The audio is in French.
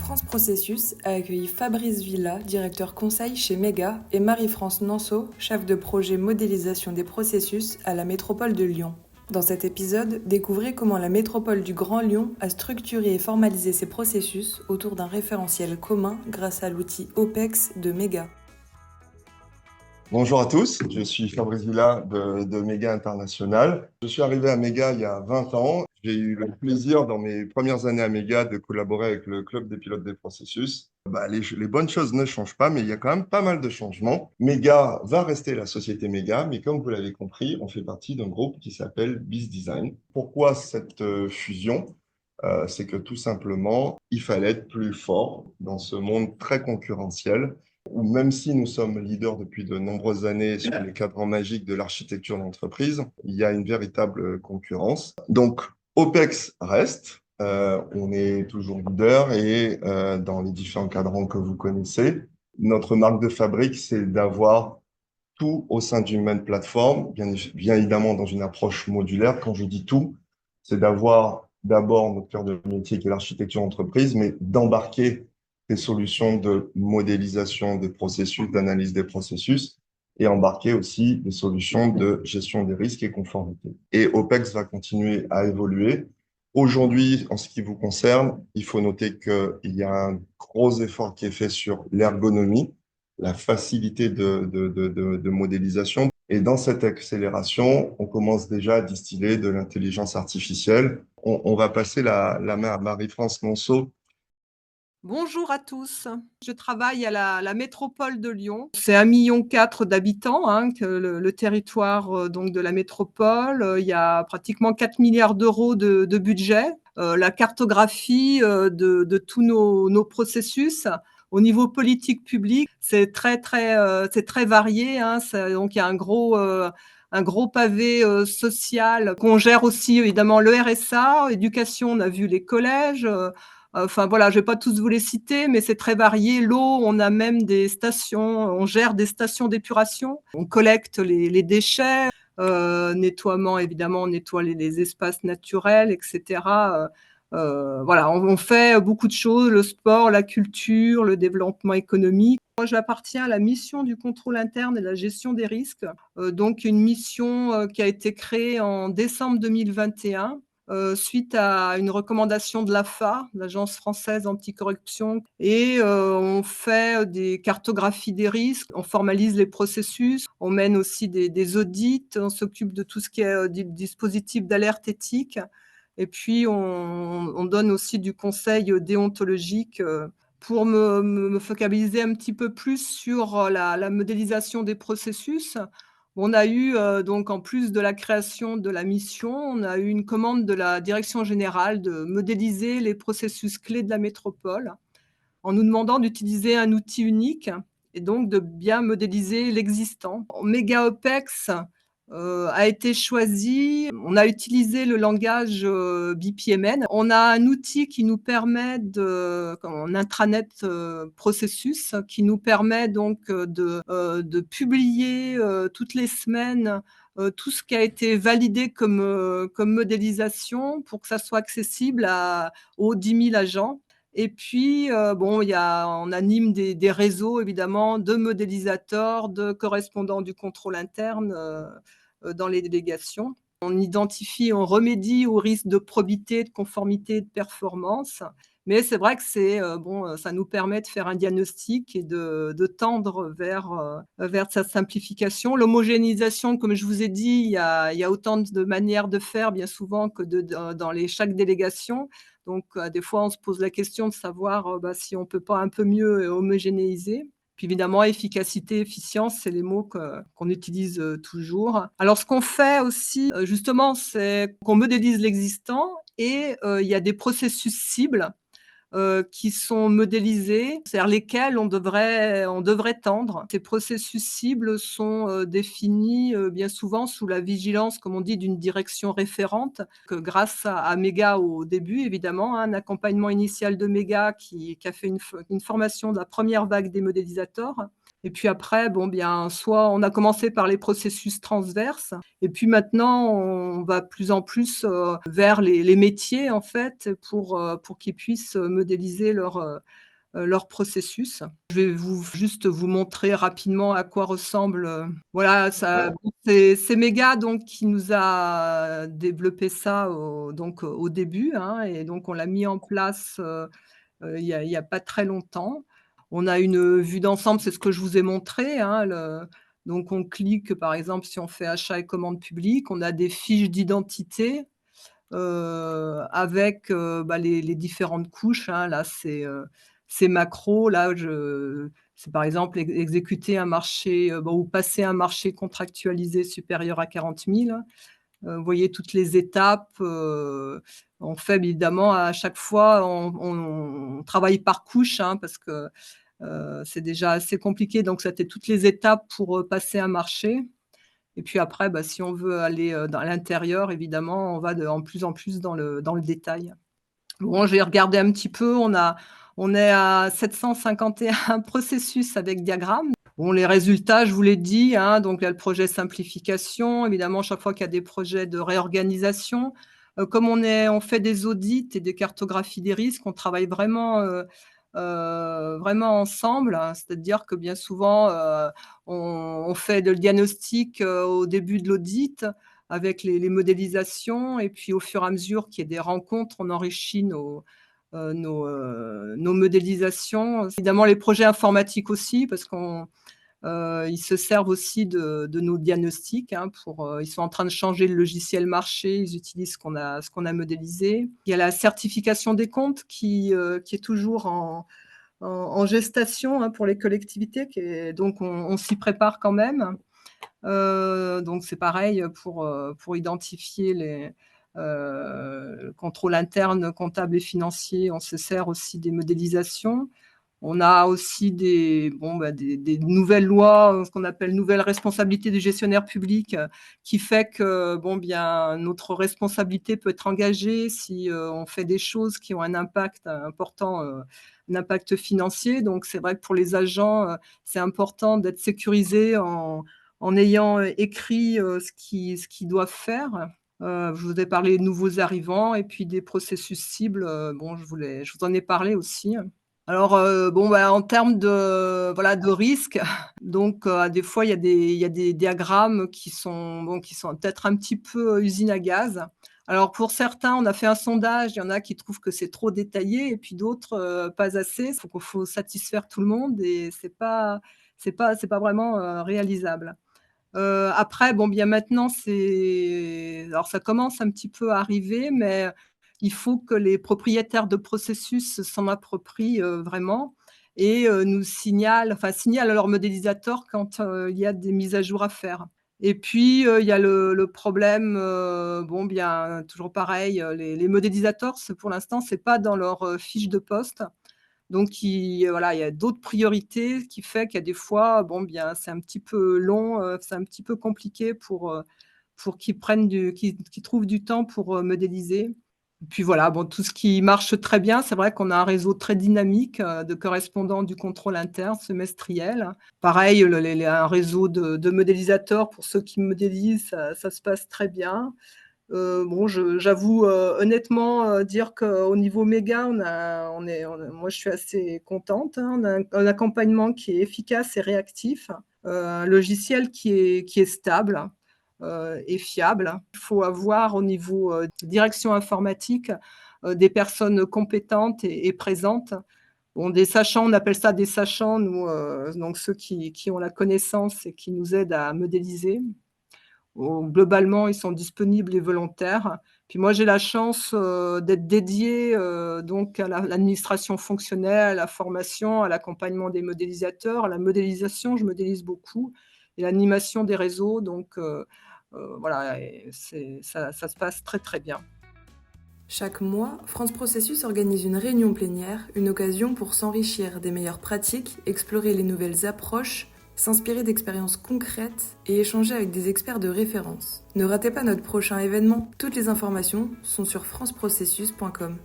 France Processus a accueilli Fabrice Villa, directeur conseil chez Mega, et Marie-France Nanceau, chef de projet modélisation des processus à la métropole de Lyon. Dans cet épisode, découvrez comment la métropole du Grand Lyon a structuré et formalisé ses processus autour d'un référentiel commun grâce à l'outil OPEX de Mega. Bonjour à tous, je suis Fabrice Villa de Mega International. Je suis arrivé à Mega il y a 20 ans. J'ai eu le plaisir dans mes premières années à Mega de collaborer avec le club des pilotes des processus. Les bonnes choses ne changent pas, mais il y a quand même pas mal de changements. Mega va rester la société Mega, mais comme vous l'avez compris, on fait partie d'un groupe qui s'appelle BizDesign. Pourquoi cette fusion? C'est que tout simplement, il fallait être plus fort dans ce monde très concurrentiel où même si nous sommes leaders depuis de nombreuses années sur les cadrans magiques de l'architecture d'entreprise, il y a une véritable concurrence. Donc, OPEX reste, on est toujours leader et dans les différents cadrans que vous connaissez, notre marque de fabrique, c'est d'avoir tout au sein d'une même plateforme, bien évidemment dans une approche modulaire. Quand je dis tout, c'est d'avoir d'abord notre cœur de métier qui est l'architecture d'entreprise, mais d'embarquer des solutions de modélisation des processus, d'analyse des processus, et embarquer aussi des solutions de gestion des risques et conformité. Et OPEX va continuer à évoluer. Aujourd'hui, en ce qui vous concerne, il faut noter qu'il y a un gros effort qui est fait sur l'ergonomie, la facilité de modélisation. Et dans cette accélération, on commence déjà à distiller de l'intelligence artificielle. On va passer la main à Marie-France Monceau. Bonjour à tous. Je travaille à la métropole de Lyon. C'est 1,4 million d'habitants, que le territoire donc de la métropole. Il y a pratiquement 4 milliards d'euros de budget. La cartographie de tous nos processus. Au niveau politique publique, c'est très varié. Donc il y a un gros pavé social qu'on gère aussi, évidemment, le RSA, éducation, on a vu les collèges. Enfin voilà, je vais pas tous vous les citer, mais c'est très varié. L'eau, on a même des stations, on gère des stations d'épuration, on collecte les déchets, nettoiement, évidemment, on nettoie les espaces naturels, etc. Voilà, on fait beaucoup de choses, le sport, la culture, le développement économique. Moi, j'appartiens à la mission du contrôle interne et de la gestion des risques, donc une mission qui a été créée en décembre 2021 suite à une recommandation de l'AFA, l'Agence française anticorruption, et on fait des cartographies des risques, on formalise les processus, on mène aussi des audits, on s'occupe de tout ce qui est dispositif d'alerte éthique, et puis on donne aussi du conseil déontologique pour me focaliser un petit peu plus sur la modélisation des processus. On a eu, donc en plus de la création de la mission, on a eu une commande de la direction générale de modéliser les processus clés de la métropole, en nous demandant d'utiliser un outil unique et donc de bien modéliser l'existant. Mega OPEX a été choisi. On a utilisé le langage BPMN. On a un outil qui nous permet un intranet processus, qui nous permet donc de publier toutes les semaines tout ce qui a été validé comme modélisation pour que ça soit accessible aux 10 000 agents. Et puis, on anime des réseaux, évidemment, de modélisateurs, de correspondants du contrôle interne dans les délégations. On identifie, on remédie aux risques de probité, de conformité, de performance. Mais c'est vrai que ça nous permet de faire un diagnostic et de tendre vers sa simplification. L'homogénéisation, comme je vous ai dit, il y a autant de manières de faire, bien souvent, que dans chaque délégation. Donc, des fois, on se pose la question de savoir si on ne peut pas un peu mieux homogénéiser. Puis évidemment, efficacité, efficience, c'est les mots qu'on utilise toujours. Alors, ce qu'on fait aussi, justement, c'est qu'on modélise l'existant et il y a des processus cibles qui sont modélisés, vers lesquels on devrait tendre. Ces processus cibles sont définis bien souvent sous la vigilance, comme on dit, d'une direction référente, que grâce à Mega au début, évidemment, un accompagnement initial de Mega qui a fait une formation de la première vague des modélisateurs. Et puis après, soit on a commencé par les processus transverses et puis maintenant on va de plus en plus, vers les métiers en fait pour qu'ils puissent modéliser leur processus. Je vais vous montrer rapidement à quoi ressemble, voilà ça Ouais. c'est Mega donc qui nous a développé ça au début, hein, et donc on l'a mis en place, il y a pas très longtemps. On a une vue d'ensemble, c'est ce que je vous ai montré, hein, donc on clique, par exemple, si on fait achat et commande publique, on a des fiches d'identité, avec, les différentes couches, hein. Là, c'est macro. Là, c'est par exemple exécuter un marché, ou passer un marché contractualisé supérieur à 40 000. Vous voyez toutes les étapes, on fait évidemment à chaque fois, on travaille par couche, hein, parce que, c'est déjà assez compliqué, donc ça fait toutes les étapes pour, passer un marché et puis après, si on veut aller, dans l'intérieur, évidemment, on va en plus en plus dans le détail. Bon, j'ai regardé un petit peu, on est à 751 processus avec diagramme. Bon, les résultats, je vous l'ai dit, hein, donc il y a le projet simplification, évidemment, chaque fois qu'il y a des projets de réorganisation, comme on fait des audits et des cartographies des risques, on travaille vraiment ensemble, hein. C'est-à-dire que bien souvent, on fait le diagnostic, au début de l'audit avec les modélisations et puis au fur et à mesure qu'il y a des rencontres, on enrichit nos modélisations. Évidemment, les projets informatiques aussi parce ils se servent aussi de nos diagnostics, hein, ils sont en train de changer le logiciel marché, ils utilisent ce qu'on a modélisé. Il y a la certification des comptes qui est toujours en gestation, hein, pour les collectivités, donc on s'y prépare quand même. Donc c'est pareil pour identifier le contrôle interne comptable et financier, on se sert aussi des modélisations. On a aussi des nouvelles lois, ce qu'on appelle nouvelles responsabilités du gestionnaire public, qui fait que, notre responsabilité peut être engagée si, on fait des choses qui ont un impact important, un impact financier. Donc c'est vrai que pour les agents, c'est important d'être sécurisés en ayant écrit, ce qu'ils doivent faire. Je vous ai parlé de nouveaux arrivants et puis des processus cibles, je vous en ai parlé aussi. Alors, en termes de risque, donc, des fois, il y a des diagrammes qui sont peut-être un petit peu, usine à gaz. Alors pour certains, on a fait un sondage, il y en a qui trouvent que c'est trop détaillé et puis d'autres, pas assez. Faut satisfaire tout le monde et c'est pas vraiment, réalisable. Après, bien maintenant, alors ça commence un petit peu à arriver, mais il faut que les propriétaires de processus s'en approprient, vraiment et signalent à leur modélisateur quand, il y a des mises à jour à faire. Et puis, il y a le problème, toujours pareil, les modélisateurs, pour l'instant, c'est pas dans leur, fiche de poste. Donc voilà, il y a d'autres priorités qui fait qu'il y a des fois, c'est un petit peu long, c'est un petit peu compliqué pour qu'ils trouvent du temps pour, modéliser. Et puis voilà, tout ce qui marche très bien, c'est vrai qu'on a un réseau très dynamique, de correspondants du contrôle interne semestriel. Pareil, un réseau de modélisateurs pour ceux qui modélisent, ça se passe très bien. J'avoue, honnêtement, dire qu'au niveau méga, moi, je suis assez contente, hein. On a un accompagnement qui est efficace et réactif, un logiciel qui est stable, et fiable. Il faut avoir au niveau, direction informatique, des personnes compétentes et présentes. Des sachants, on appelle ça des sachants, nous, donc ceux qui ont la connaissance et qui nous aident à modéliser. Globalement, ils sont disponibles et volontaires. Puis moi, j'ai la chance, d'être dédiée, donc à l'administration fonctionnelle, à la formation, à l'accompagnement des modélisateurs, à la modélisation, je modélise beaucoup et l'animation des réseaux donc voilà et ça se passe très, très bien. Chaque mois, France Processus organise une réunion plénière, une occasion pour s'enrichir des meilleures pratiques, explorer les nouvelles approches, s'inspirer d'expériences concrètes et échanger avec des experts de référence. Ne ratez pas notre prochain événement, toutes les informations sont sur franceprocessus.com.